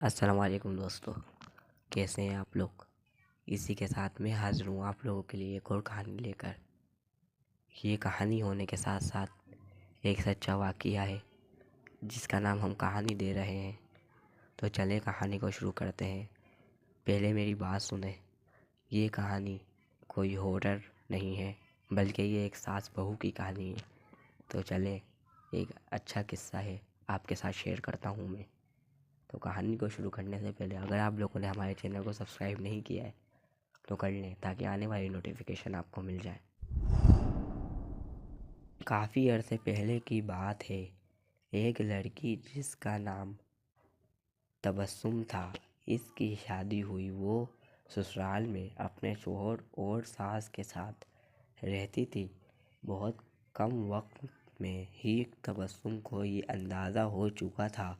السلام علیکم دوستو، کیسے ہیں آپ لوگ؟ اسی کے ساتھ میں حاضر ہوں آپ لوگوں کے لیے ایک اور کہانی لے کر۔ یہ کہانی ہونے کے ساتھ ساتھ ایک سچا واقعہ ہے جس کا نام ہم کہانی دے رہے ہیں۔ تو چلیں کہانی کو شروع کرتے ہیں۔ پہلے میری بات سنیں، یہ کہانی کوئی ہارر نہیں ہے بلکہ یہ ایک ساس بہو کی کہانی ہے۔ تو چلیں، ایک اچھا قصہ ہے آپ کے ساتھ شیئر کرتا ہوں میں۔ تو کہانی کو شروع کرنے سے پہلے اگر آپ لوگوں نے ہمارے چینل کو سبسکرائب نہیں کیا ہے تو کر لیں تاکہ آنے والی نوٹیفیکیشن آپ کو مل جائے۔ کافی عرصے پہلے کی بات ہے، ایک لڑکی جس کا نام تبسم تھا، اس کی شادی ہوئی۔ وہ سسرال میں اپنے شوہر اور ساس کے ساتھ رہتی تھی۔ بہت کم وقت میں ہی تبسم کو یہ اندازہ ہو چکا تھا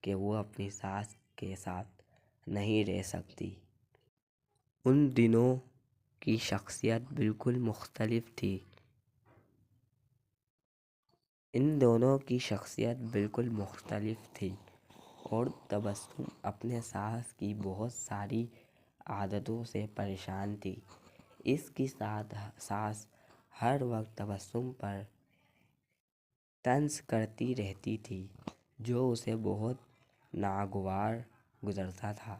کہ وہ اپنی ساس کے ساتھ نہیں رہ سکتی۔ ان دونوں کی شخصیت بالکل مختلف تھی اور تبسم اپنے ساس کی بہت ساری عادتوں سے پریشان تھی۔ اس کی ساس ہر وقت تبسم پر طنز کرتی رہتی تھی جو اسے بہت ناگوار گزرتا تھا۔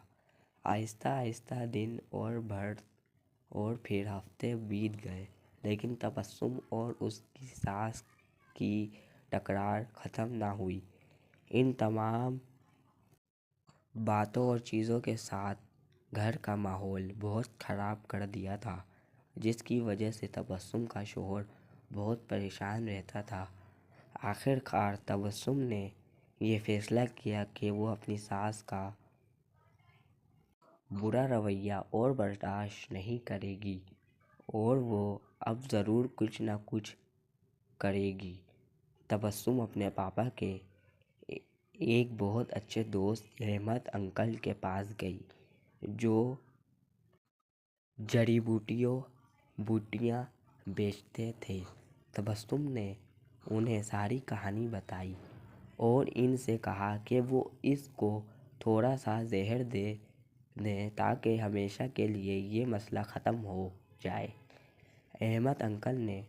آہستہ آہستہ دن اور پھر ہفتے بیت گئے، لیکن تبسم اور اس کی ساس کی تکرار ختم نہ ہوئی۔ ان تمام باتوں اور چیزوں کے ساتھ گھر کا ماحول بہت خراب کر دیا تھا، جس کی وجہ سے تبسم کا شوہر بہت پریشان رہتا تھا۔ آخر کار تبسم نے یہ فیصلہ کیا کہ وہ اپنی ساس کا برا رویہ اور برداشت نہیں کرے گی اور وہ اب ضرور کچھ نہ کچھ کرے گی۔ تبسم اپنے پاپا کے ایک بہت اچھے دوست احمد انکل کے پاس گئی جو جڑی بوٹیاں بیچتے تھے۔ تبسم نے انہیں ساری کہانی بتائی اور ان سے کہا کہ وہ اس کو تھوڑا سا زہر دے دیں تاکہ ہمیشہ کے لیے یہ مسئلہ ختم ہو جائے۔ احمد انکل نے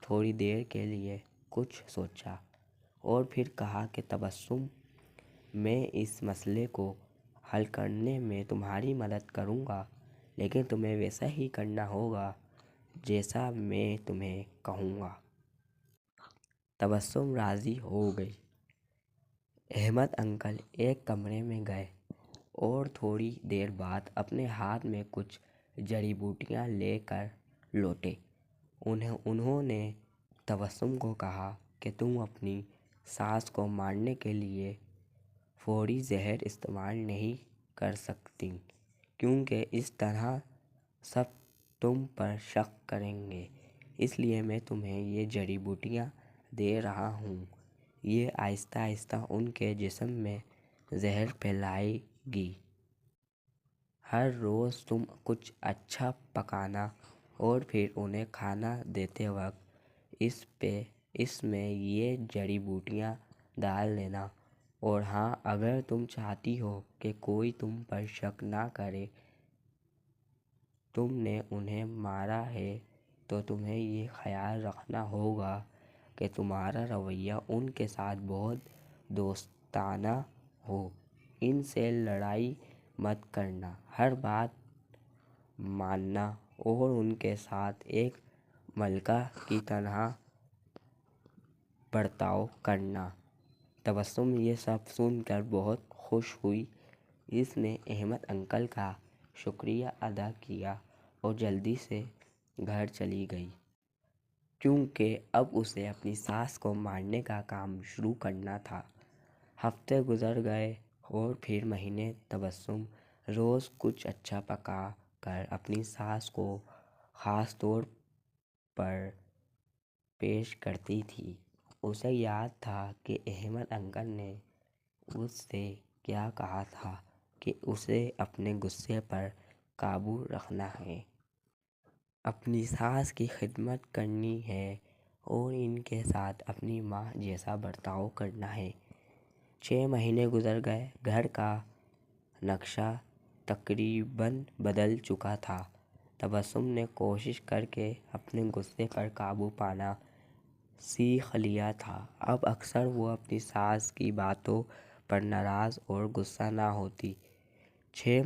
تھوڑی دیر کے لیے کچھ سوچا اور پھر کہا کہ تبسم، میں اس مسئلے کو حل کرنے میں تمہاری مدد کروں گا، لیکن تمہیں ویسا ہی کرنا ہوگا جیسا میں تمہیں کہوں گا۔ تبسم راضی ہو گئی۔ احمد انکل ایک کمرے میں گئے اور تھوڑی دیر بعد اپنے ہاتھ میں کچھ جڑی بوٹیاں لے کر لوٹے۔ انہوں نے تبسم کو کہا کہ تم اپنی ساس کو مارنے کے لیے فوری زہر استعمال نہیں کر سکتیں کیونکہ اس طرح سب تم پر شک کریں گے، اس لیے میں تمہیں یہ جڑی بوٹیاں دے رہا ہوں۔ یہ آہستہ آہستہ ان کے جسم میں زہر پھیلائے گی۔ ہر روز تم کچھ اچھا پکانا اور پھر انہیں کھانا دیتے وقت اس میں یہ جڑی بوٹیاں ڈال دینا۔ اور ہاں، اگر تم چاہتی ہو کہ کوئی تم پر شک نہ کرے، تم نے انہیں مارا ہے تو تمہیں یہ خیال رکھنا ہوگا کہ تمہارا رویہ ان کے ساتھ بہت دوستانہ ہو۔ ان سے لڑائی مت کرنا، ہر بات ماننا اور ان کے ساتھ ایک ملکہ کی طرح برتاؤ کرنا۔ تبسم یہ سب سن کر بہت خوش ہوئی۔ اس نے احمد انکل کا شکریہ ادا کیا اور جلدی سے گھر چلی گئی کیونکہ اب اسے اپنی ساس کو مارنے کا کام شروع کرنا تھا۔ ہفتے گزر گئے اور پھر مہینے۔ تبسم روز کچھ اچھا پکا کر اپنی ساس کو خاص طور پر پیش کرتی تھی۔ اسے یاد تھا کہ احمد انکل نے اس سے کیا کہا تھا کہ اسے اپنے غصے پر قابو رکھنا ہے، اپنی ساس کی خدمت کرنی ہے اور ان کے ساتھ اپنی ماں جیسا برتاؤ کرنا ہے۔ 6 مہینے گزر گئے۔ گھر کا نقشہ تقریباً بدل چکا تھا۔ تبسم نے کوشش کر کے اپنے غصے پر قابو پانا سیکھ لیا تھا۔ اب اکثر وہ اپنی ساس کی باتوں پر ناراض اور غصہ نہ ہوتی۔ 6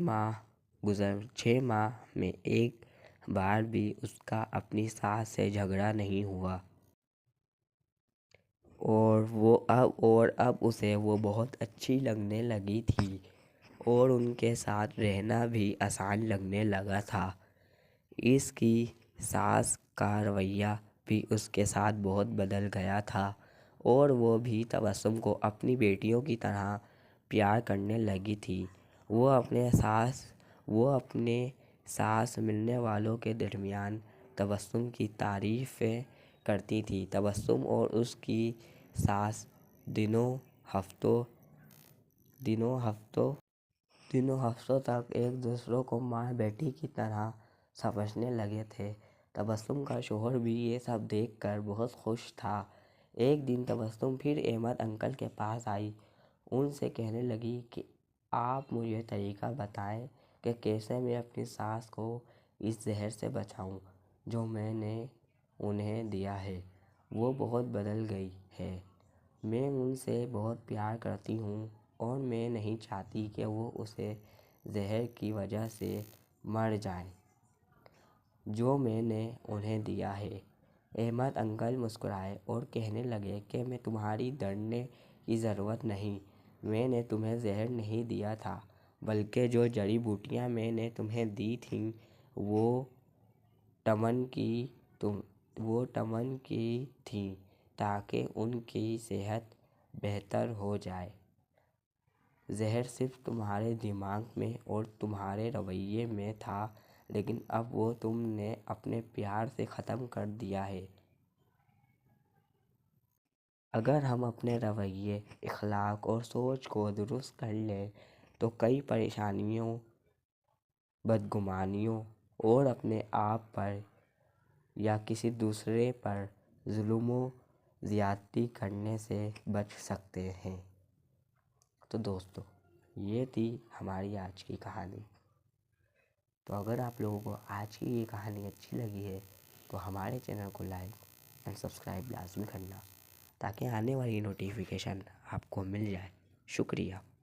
ماہ میں ایک بار بھی اس کا اپنی ساس سے جھگڑا نہیں ہوا، اور اب اسے وہ بہت اچھی لگنے لگی تھی اور ان کے ساتھ رہنا بھی آسان لگنے لگا تھا۔ اس کی ساس کا رویہ بھی اس کے ساتھ بہت بدل گیا تھا اور وہ بھی تبسم کو اپنی بیٹیوں کی طرح پیار کرنے لگی تھی۔ وہ اپنے ساتھ ملنے والوں کے درمیان تبسم کی تعریفیں کرتی تھی۔ تبسم اور اس کی ساس دنوں ہفتوں تک ایک دوسرے کو ماں بیٹی کی طرح سمجھنے لگے تھے۔ تبسم کا شوہر بھی یہ سب دیکھ کر بہت خوش تھا۔ ایک دن تبسم پھر احمد انکل کے پاس آئی۔ ان سے کہنے لگی کہ آپ مجھے طریقہ بتائیں کہ کیسے میں اپنی ساس کو اس زہر سے بچاؤں جو میں نے انہیں دیا ہے۔ وہ بہت بدل گئی ہے۔ میں ان سے بہت پیار کرتی ہوں اور میں نہیں چاہتی کہ وہ اس زہر کی وجہ سے مر جائیں جو میں نے انہیں دیا ہے۔ احمد انکل مسکرائے اور کہنے لگے کہ میں تمہاری ڈرنے کی ضرورت نہیں۔ میں نے تمہیں زہر نہیں دیا تھا بلکہ جو جڑی بوٹیاں میں نے تمہیں دی تھیں وہ ٹمن کی تھیں تاکہ ان کی صحت بہتر ہو جائے۔ زہر صرف تمہارے دماغ میں اور تمہارے رویے میں تھا لیکن اب وہ تم نے اپنے پیار سے ختم کر دیا ہے۔ اگر ہم اپنے رویے، اخلاق اور سوچ کو درست کر لیں تو کئی پریشانیوں، بدگمانیوں اور اپنے آپ پر یا کسی دوسرے پر ظلم و زیادتی کرنے سے بچ سکتے ہیں۔ تو دوستو، یہ تھی ہماری آج کی کہانی۔ تو اگر آپ لوگوں کو آج کی یہ کہانی اچھی لگی ہے تو ہمارے چینل کو لائک اینڈ سبسکرائب لازمی کرنا تاکہ آنے والی نوٹیفیکیشن آپ کو مل جائے۔ شکریہ۔